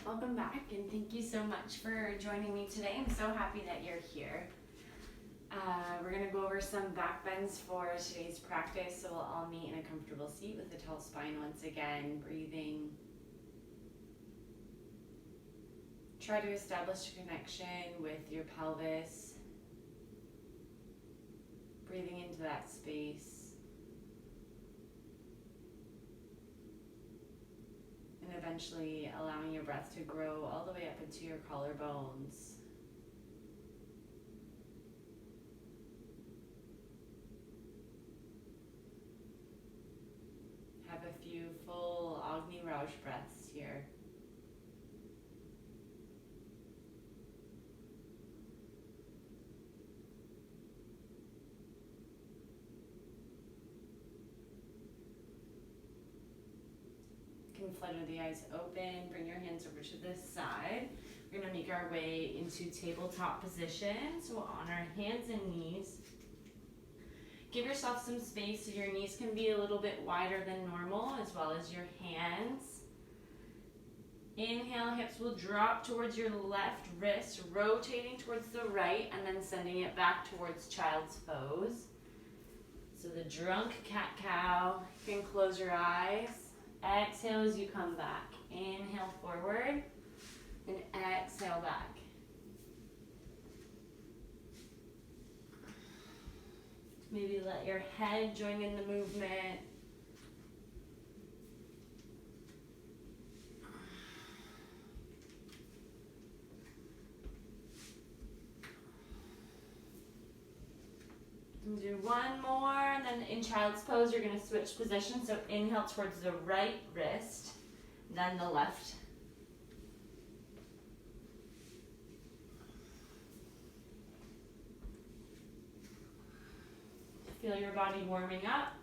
Welcome back, and thank you so much for joining me today. I'm so happy that you're here. We're going to go over some back bends for today's practice, so we'll all meet in a comfortable seat with a tall spine once again, breathing. Try to establish a connection with your pelvis, breathing into that space. And eventually allowing your breath to grow all the way up into your collarbones. Have a few full Agni Raj breaths here. You can flutter the eyes open, bring your hands over to this side. We're going to make our way into tabletop position. So on our hands and knees. Give yourself some space so your knees can be a little bit wider than normal, as well as your hands. Inhale, hips will drop towards your left wrist, rotating towards the right, and then sending it back towards child's pose. So the drunk cat-cow. You can close your eyes. Exhale as you come back. Inhale forward, and exhale back. Maybe let your head join in the movement. And do one more, and then in child's pose, you're going to switch positions. So inhale towards the right wrist, then the left. Feel your body warming up.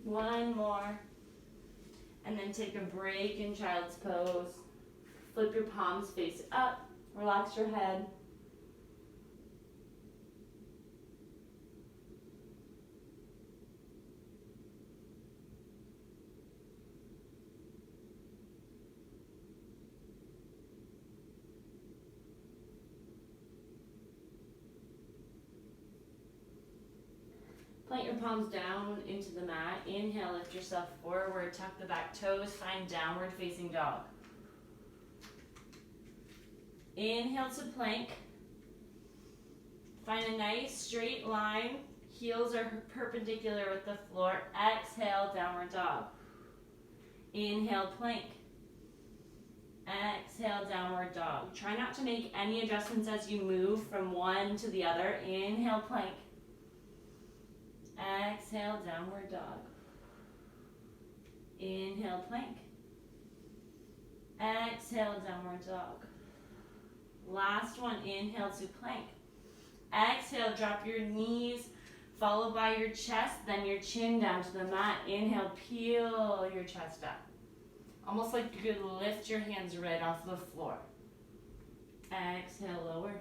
One more. And then take a break in child's pose. Flip your palms face up. Relax your head. Plant your palms down into the mat. Inhale, lift yourself forward, tuck the back toes, find downward facing dog. Inhale to plank. Find a nice straight line. Heels are perpendicular with the floor. Exhale, downward dog. Inhale, plank. Exhale, downward dog. Try not to make any adjustments as you move from one to the other. Inhale, plank. Exhale, downward dog. Inhale, plank. Exhale, downward dog. Last one, inhale to plank. Exhale, drop your knees, followed by your chest, then your chin down to the mat. Inhale, peel your chest up. Almost like you could lift your hands right off the floor. Exhale, lower.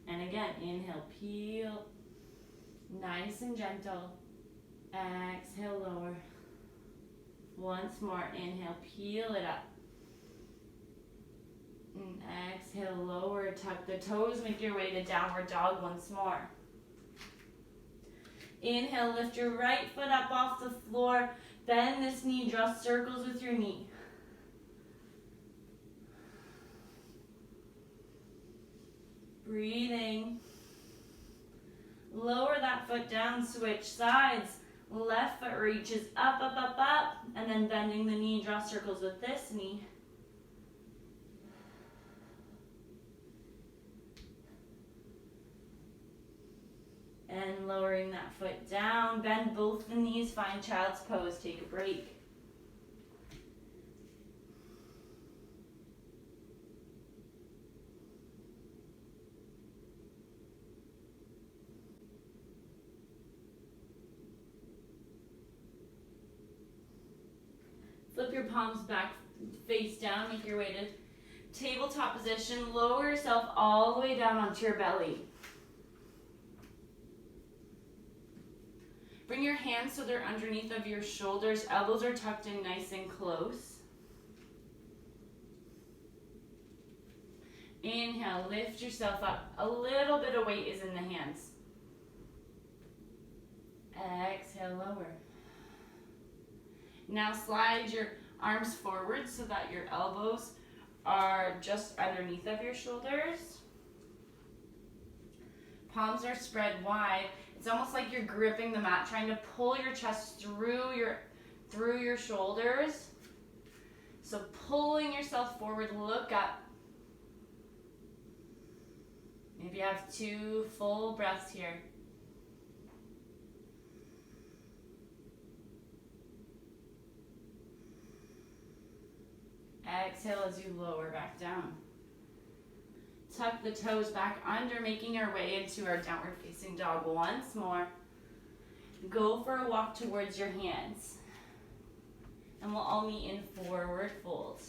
And again, inhale, peel. Nice and gentle. Exhale, lower. Once more, inhale, peel it up. And exhale, lower, tuck the toes, make your way to downward dog once more. Inhale, lift your right foot up off the floor. Bend this knee, draw circles with your knee. Breathing. Lower that foot down, switch sides. Left foot reaches up, up, up, up, and then bending the knee, draw circles with this knee. And lowering that foot down, bend both the knees, find child's pose, take a break. Flip your palms back, face down, make your way to tabletop position. Lower yourself all the way down onto your belly. Bring your hands so they're underneath of your shoulders. Elbows are tucked in nice and close. Inhale, lift yourself up. A little bit of weight is in the hands. Exhale, lower. Now slide your arms forward so that your elbows are just underneath of your shoulders. Palms are spread wide. It's almost like you're gripping the mat, trying to pull your chest through your shoulders. So pulling yourself forward, look up. Maybe have 2 full breaths here. Exhale as you lower back down. Tuck the toes back under, making our way into our downward facing dog once more. Go for a walk towards your hands. And we'll all meet in forward fold.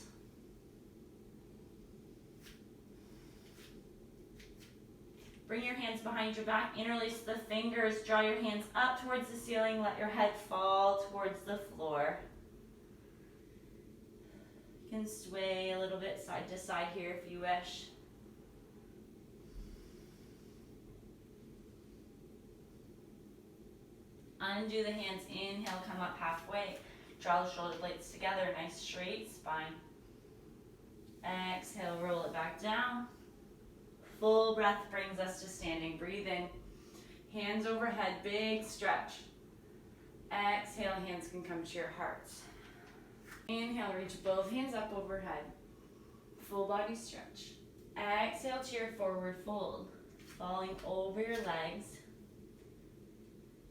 Bring your hands behind your back, interlace the fingers, draw your hands up towards the ceiling, let your head fall towards the floor. You can sway a little bit side to side here if you wish. Undo the hands, inhale, come up halfway. Draw the shoulder blades together, nice straight spine. Exhale, roll it back down. Full breath brings us to standing. Breathe in. Hands overhead, big stretch. Exhale, hands can come to your hearts. Inhale, reach both hands up overhead. Full body stretch. Exhale to your forward fold, falling over your legs.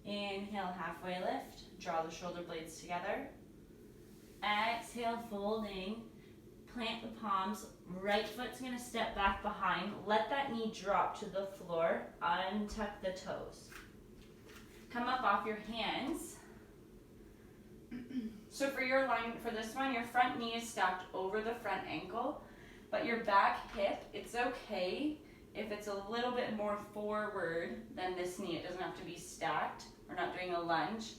Inhale, halfway lift. Draw the shoulder blades together. Exhale, folding. Plant the palms. Right foot's going to step back behind. Let that knee drop to the floor. Untuck the toes. Come up off your hands. So for your alignment for this one, your front knee is stacked over the front ankle, but your back hip, it's okay if it's a little bit more forward than this knee. It doesn't have to be stacked. We're not doing a lunge.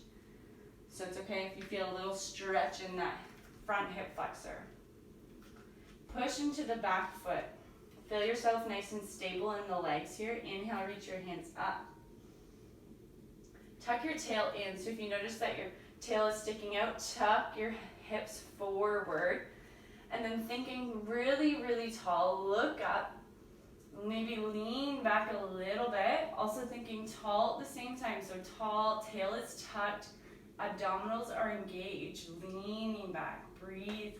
So it's okay if you feel a little stretch in that front hip flexor. Push into the back foot. Feel yourself nice and stable in the legs here. Inhale, reach your hands up. Tuck your tail in. So if you notice that your tail is sticking out, tuck your hips forward. And then thinking really, really tall, look up. Maybe lean back a little bit. Also thinking tall at the same time. So tall, tail is tucked, abdominals are engaged. Leaning back, breathe.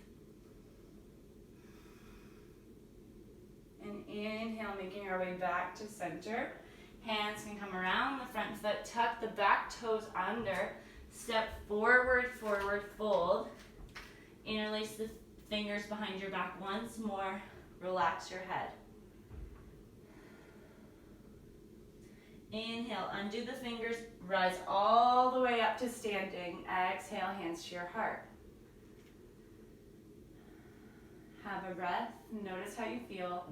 And inhale, making our way back to center. Hands can come around the front foot, tuck the back toes under, step forward, forward fold. Interlace the fingers behind your back once more. Relax your head. Inhale, undo the fingers, rise all the way up to standing. Exhale, hands to your heart. Have a breath, notice how you feel.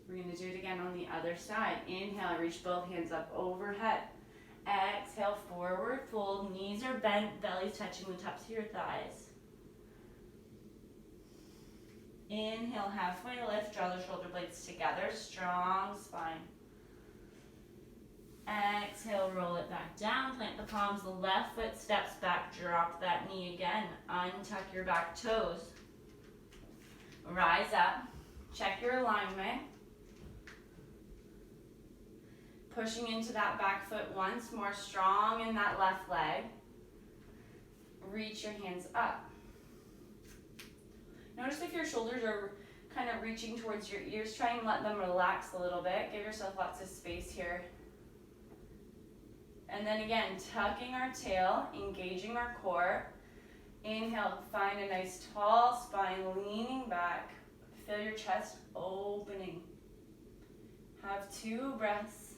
We're going to do it again on the other side. Inhale, reach both hands up overhead. Exhale, forward fold, knees are bent, belly's touching the tops of your thighs. Inhale, halfway lift, draw the shoulder blades together, strong spine. Exhale, roll it back down, plant the palms, the left foot steps back, drop that knee again, untuck your back toes. Rise up, check your alignment. Pushing into that back foot once more, strong in that left leg. Reach your hands up. Notice if your shoulders are kind of reaching towards your ears, try and let them relax a little bit. Give yourself lots of space here. And then again, tucking our tail, engaging our core. Inhale, find a nice tall spine, leaning back. Feel your chest opening. Have 2 breaths.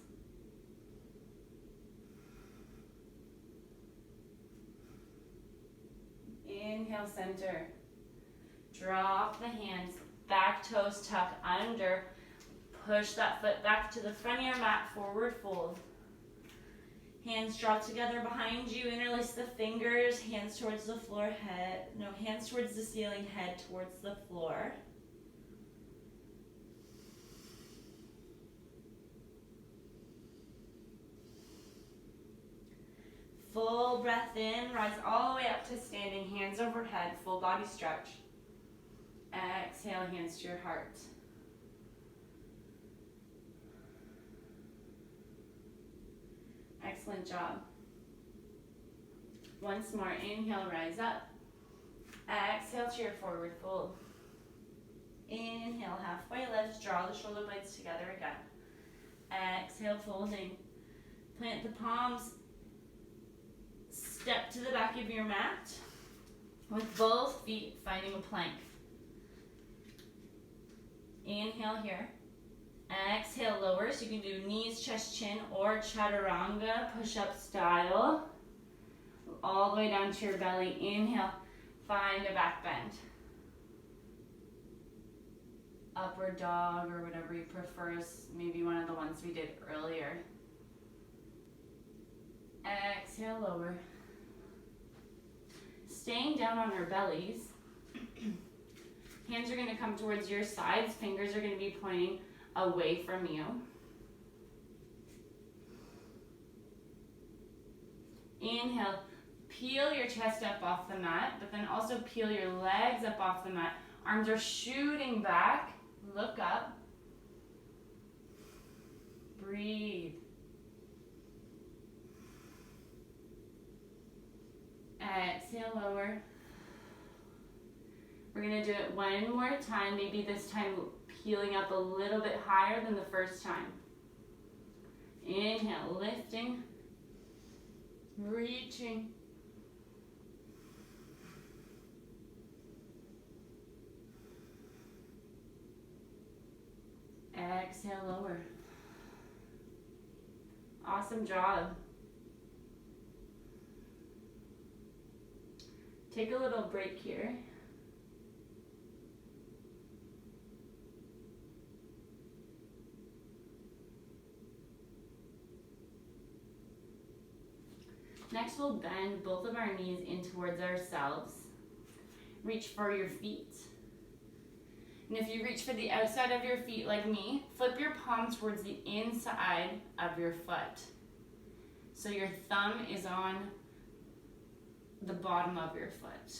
Inhale, center. Drop the hands, back toes tuck under. Push that foot back to the front of your mat, forward fold. Hands draw together behind you, interlace the fingers, hands towards the floor, hands towards the ceiling, head towards the floor. Full breath in, rise all the way up to standing, hands overhead, full body stretch. Exhale, hands to your heart. Excellent job. Once more, inhale, rise up. Exhale to your forward fold. Inhale, halfway lift, draw the shoulder blades together again. Exhale, folding. Plant the palms. Step to the back of your mat with both feet finding a plank. Inhale here. Exhale, lower, so you can do knees, chest, chin, or chaturanga, push-up style. All the way down to your belly. Inhale, find a back bend. Upward dog, or whatever you prefer, is maybe one of the ones we did earlier. Exhale, lower. Staying down on our bellies. Hands are going to come towards your sides. Fingers are going to be pointing away from you. Inhale, peel your chest up off the mat, but then also peel your legs up off the mat. Arms are shooting back. Look up. Breathe. Exhale, lower. We're going to do it one more time, maybe this time peeling up a little bit higher than the first time. Inhale, lifting, reaching. Exhale, lower. Awesome job. Take a little break here. Next, we'll bend both of our knees in towards ourselves. Reach for your feet. And if you reach for the outside of your feet like me, flip your palm towards the inside of your foot. So your thumb is on the bottom of your foot.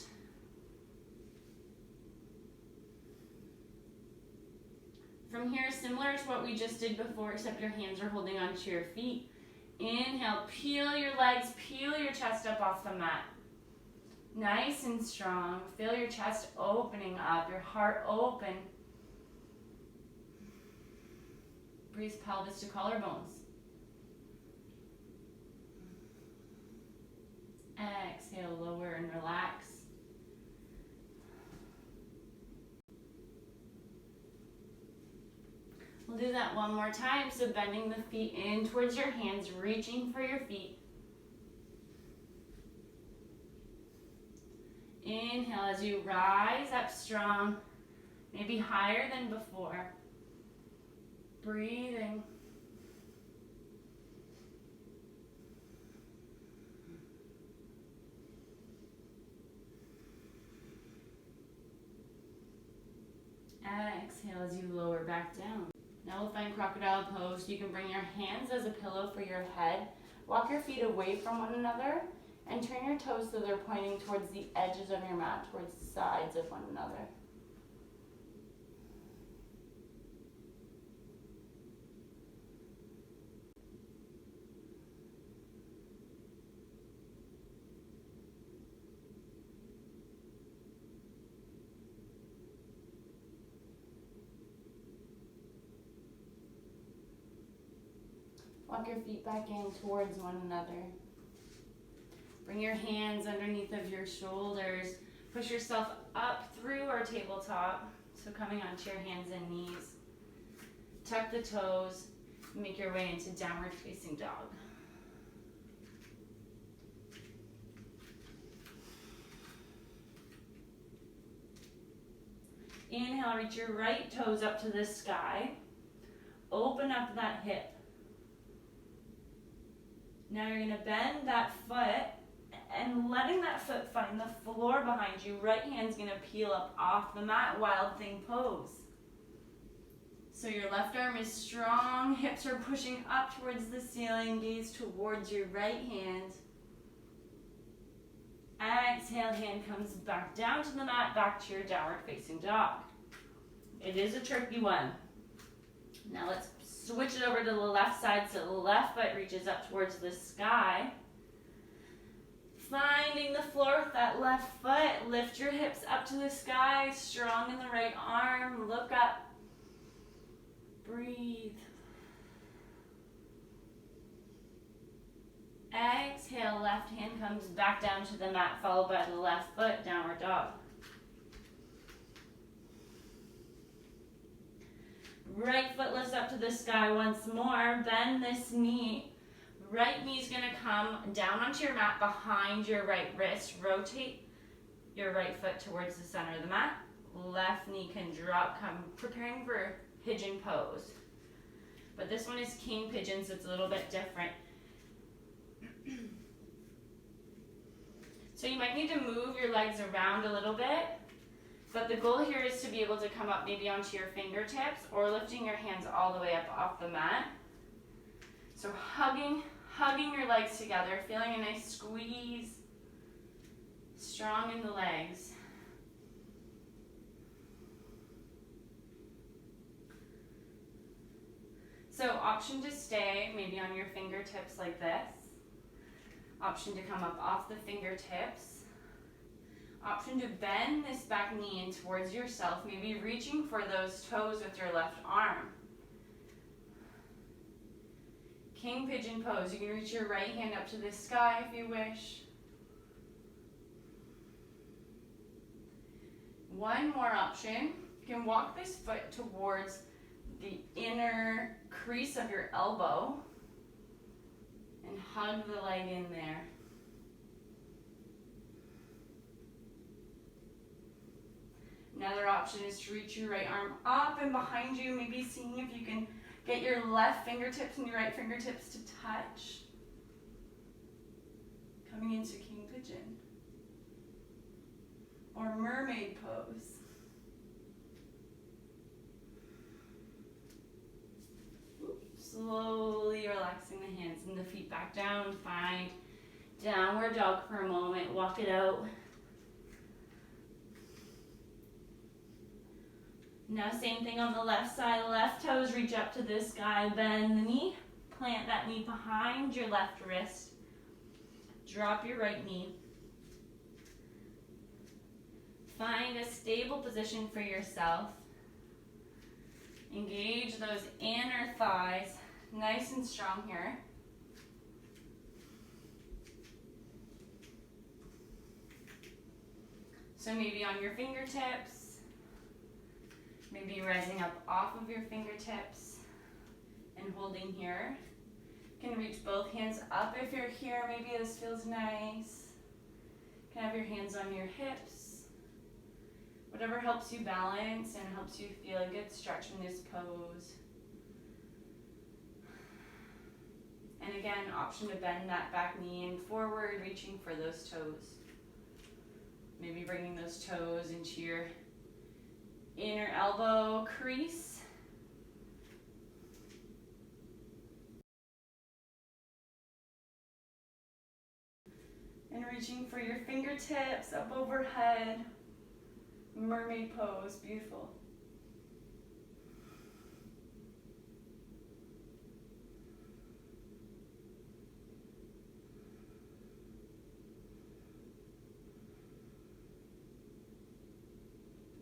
From here, similar to what we just did before, except your hands are holding onto your feet. Inhale, peel your legs, peel your chest up off the mat. Nice and strong. Feel your chest opening up, your heart open. Breathe pelvis to collarbones. Exhale, lower and relax. We'll do that one more time. So bending the feet in towards your hands, reaching for your feet. Inhale as you rise up strong, maybe higher than before. Breathing. Exhale as you lower back down. Now we'll find crocodile pose. You can bring your hands as a pillow for your head. Walk your feet away from one another and turn your toes so they're pointing towards the edges of your mat, towards the sides of one another. Walk your feet back in towards one another. Bring your hands underneath of your shoulders. Push yourself up through our tabletop. So coming onto your hands and knees. Tuck the toes. Make your way into downward facing dog. Inhale, reach your right toes up to the sky. Open up that hip. Now you're gonna bend that foot and letting that foot find the floor behind you. Right hand's gonna peel up off the mat, wild thing pose. So your left arm is strong, hips are pushing up towards the ceiling, gaze towards your right hand. Exhale, hand comes back down to the mat, back to your downward facing dog. It is a tricky one. Now let's switch it over to the left side so the left foot reaches up towards the sky. Finding the floor with that left foot, lift your hips up to the sky, strong in the right arm, look up. Breathe. Exhale, left hand comes back down to the mat, followed by the left foot, downward dog. Right foot lifts up to the sky once more, bend this knee. Right knee's gonna come down onto your mat behind your right wrist. Rotate your right foot towards the center of the mat. Left knee can drop, come preparing for pigeon pose. But this one is king pigeon, so it's a little bit different. So you might need to move your legs around a little bit, but the goal here is to be able to come up maybe onto your fingertips or lifting your hands all the way up off the mat. So hugging your legs together, feeling a nice squeeze, strong in the legs. So option to stay maybe on your fingertips like this. Option to come up off the fingertips. Option to bend this back knee in towards yourself, maybe reaching for those toes with your left arm. King pigeon pose. You can reach your right hand up to the sky if you wish. One more option. You can walk this foot towards the inner crease of your elbow and hug the leg in there. Another option is to reach your right arm up and behind you, maybe seeing if you can get your left fingertips and your right fingertips to touch. Coming into king pigeon. Or mermaid pose. Slowly relaxing the hands and the feet back down. Find downward dog for a moment. Walk it out. Now same thing on the left side. Left toes reach up to the sky. Bend the knee. Plant that knee behind your left wrist. Drop your right knee. Find a stable position for yourself. Engage those inner thighs. Nice and strong here. So maybe on your fingertips, maybe rising up off of your fingertips and holding here. You can reach both hands up if you're here. Maybe this feels nice. You can have your hands on your hips. Whatever helps you balance and helps you feel a good stretch in this pose. And again, option to bend that back knee in forward, reaching for those toes. Maybe bringing those toes into your inner elbow crease. And reaching for your fingertips up overhead. Mermaid pose, beautiful.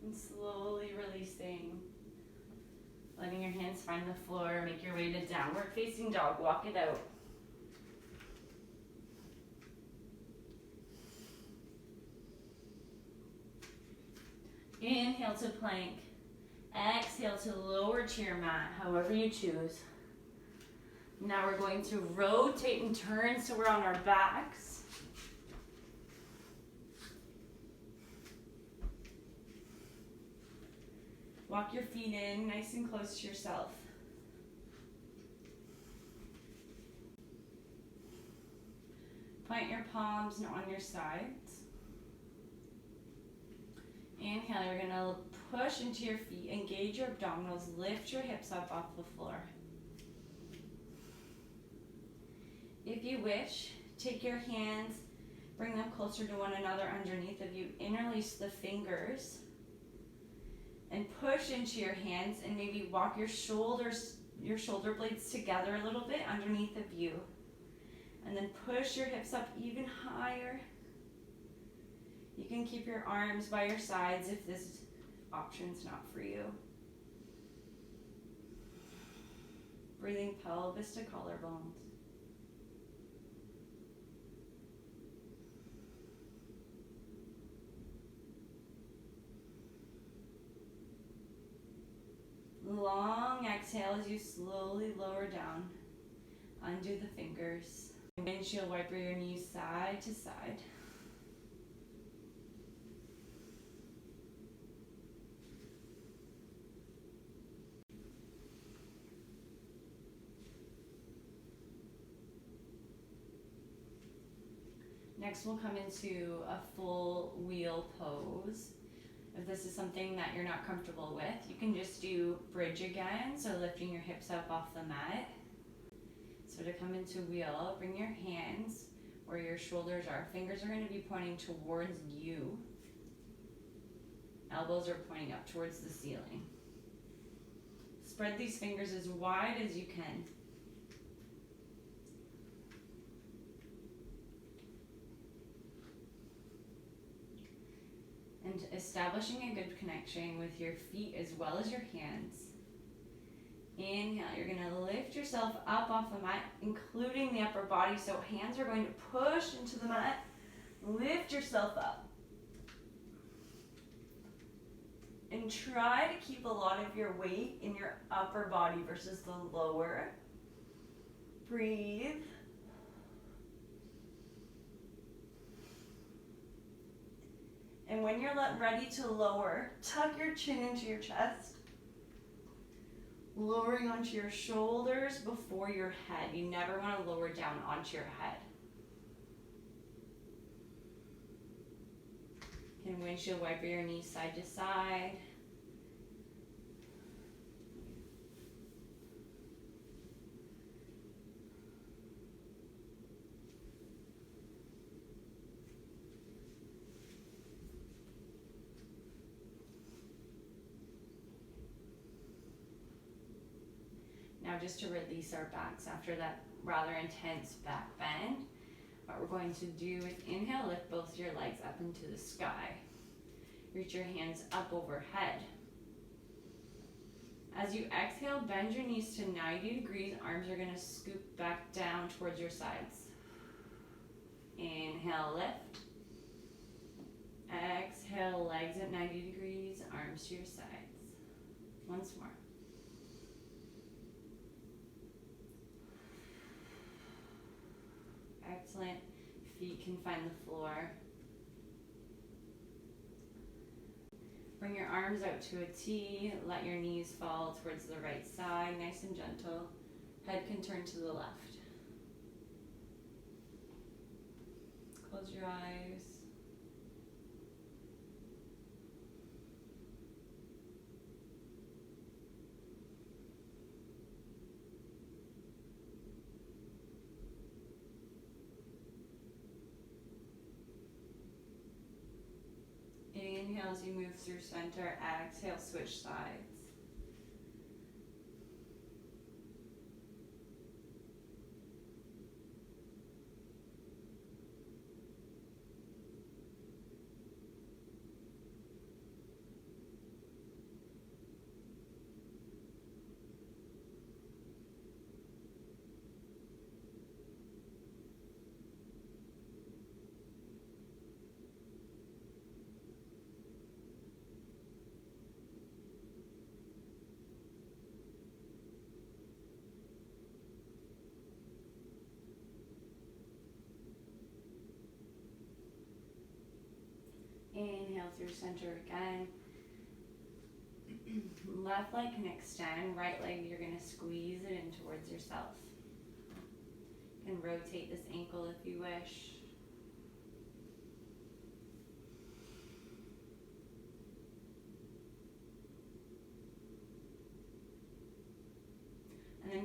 And slowly releasing. Letting your hands find the floor. Make your way to downward facing dog. Walk it out. Inhale to plank. Exhale to lower to your mat, however you choose. Now we're going to rotate and turn so we're on our backs. Walk your feet in nice and close to yourself. plant your palms on your sides. Inhale, you're going to push into your feet, engage your abdominals, lift your hips up off the floor. If you wish, take your hands, bring them closer to one another underneath of you, interlace the fingers, and push into your hands, and maybe walk your shoulder blades together a little bit underneath of you. And then push your hips up even higher. You can keep your arms by your sides if this option's not for you. Breathing pelvis to collarbones. Long exhale as you slowly lower down. Undo the fingers. Windshield wiper your knees side to side. Next we'll come into a full wheel pose. If this is something that you're not comfortable with, you can just do bridge again, so lifting your hips up off the mat. So to come into wheel, bring your hands where your shoulders are. Fingers are going to be pointing towards you. Elbows are pointing up towards the ceiling. Spread these fingers as wide as you can. And establishing a good connection with your feet as well as your hands. Inhale, you're going to lift yourself up off the mat, including the upper body. So hands are going to push into the mat. Lift yourself up. And try to keep a lot of your weight in your upper body versus the lower. Breathe. And when you're ready to lower, tuck your chin into your chest. Lowering onto your shoulders before your head. You never want to lower down onto your head. You can windshield wiper your knees side to side. Now just to release our backs after that rather intense back bend, what we're going to do is inhale, lift both your legs up into the sky. Reach your hands up overhead. As you exhale, bend your knees to 90 degrees. Arms are going to scoop back down towards your sides. Inhale, lift. Exhale, legs at 90 degrees, arms to your sides. Once more. Excellent. Feet can find the floor. Bring your arms out to a T. Let your knees fall towards the right side, nice and gentle. Head can turn to the left. Close your eyes. Inhale as you move through center. Exhale, switch sides. Inhale through center again. Left leg can extend. Right leg, you're going to squeeze it in towards yourself. You can rotate this ankle if you wish.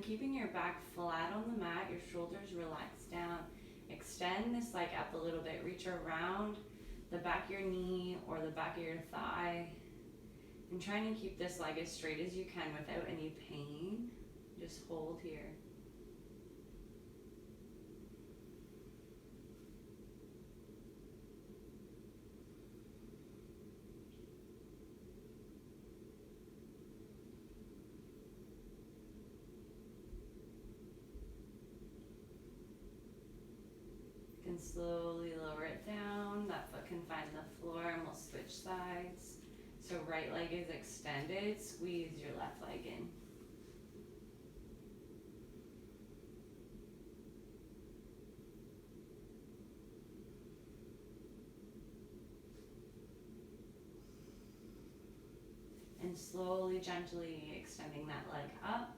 then keeping your back flat on the mat, your shoulders relaxed down. Extend this leg up a little bit. Reach around the back of your knee or the back of your thigh. And trying to keep this leg as straight as you can without any pain. Just hold here. You can slowly lower it down. That foot can find the floor, and we'll switch sides. So right leg is extended. Squeeze your left leg in. And slowly, gently extending that leg up.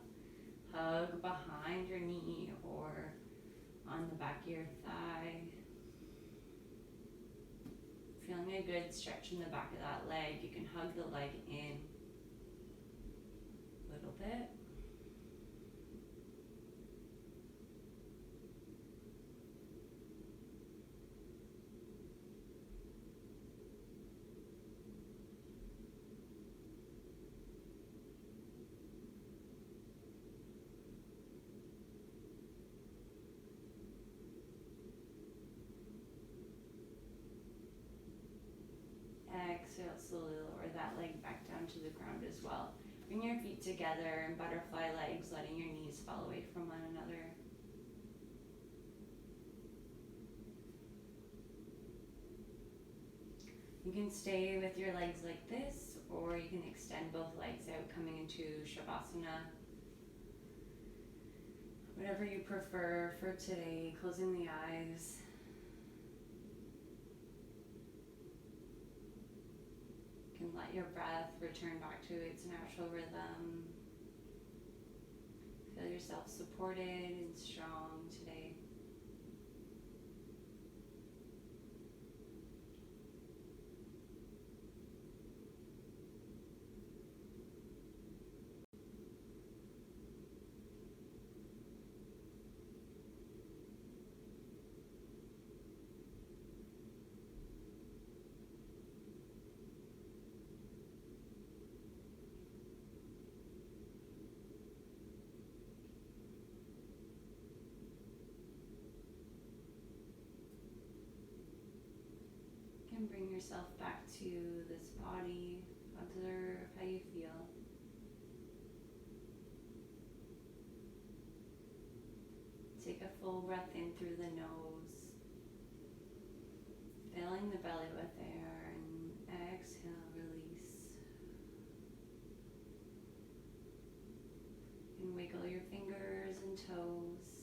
Hug behind your knee or on the back of your thigh. Feeling a good stretch in the back of that leg. You can hug the leg in a little bit. Exhale, slowly lower that leg back down to the ground as well. Bring your feet together in butterfly legs, letting your knees fall away from one another. You can stay with your legs like this, or you can extend both legs out, coming into savasana. Whatever you prefer for today, closing the eyes. You can let your breath return back to its natural rhythm. Feel yourself supported and strong today. And bring yourself back to this body. Observe how you feel. Take a full breath in through the nose, filling the belly with air, and exhale, release. You can wiggle your fingers and toes.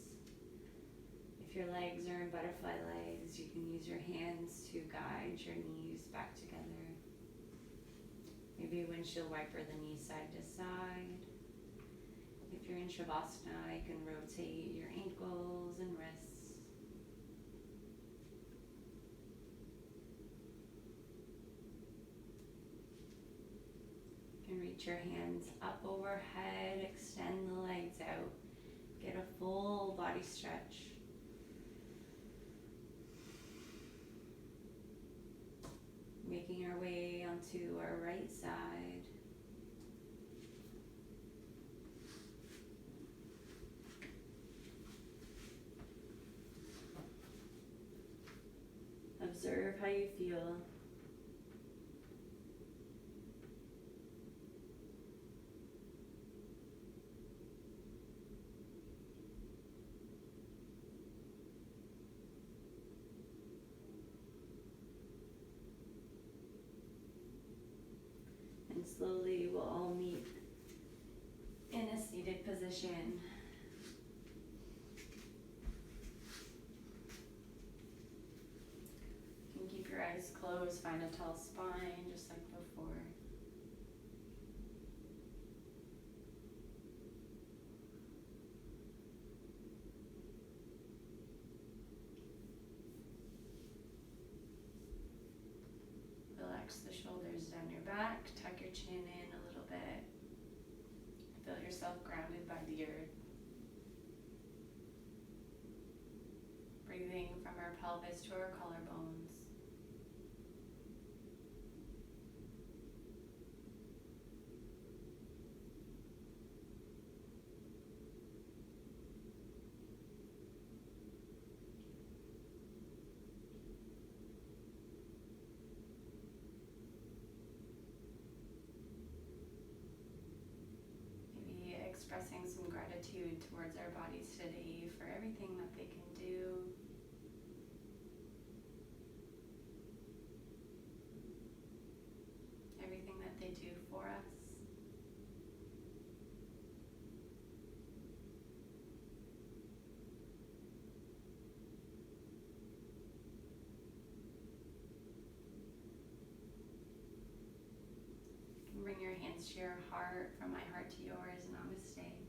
If your legs are in butterfly legs, you can use your hands to guide your knees back together. Maybe windshield wiper the knees side to side. If you're in Shavasana, you can rotate your ankles and wrists. You can reach your hands up overhead, extend the legs out, get a full body stretch. Making our way onto our right side. Observe how you feel. And slowly we'll all meet in a seated position. You can keep your eyes closed, find a tall spine just like before. Relax the shoulders down your back, tuck your chin in a little bit. Feel yourself grounded by the earth. pelvis to our collarbones. Expressing some gratitude towards our bodies today for everything that they can do. Everything that they do for us. Bring your hands to your heart, from my heart to yours. Namaste.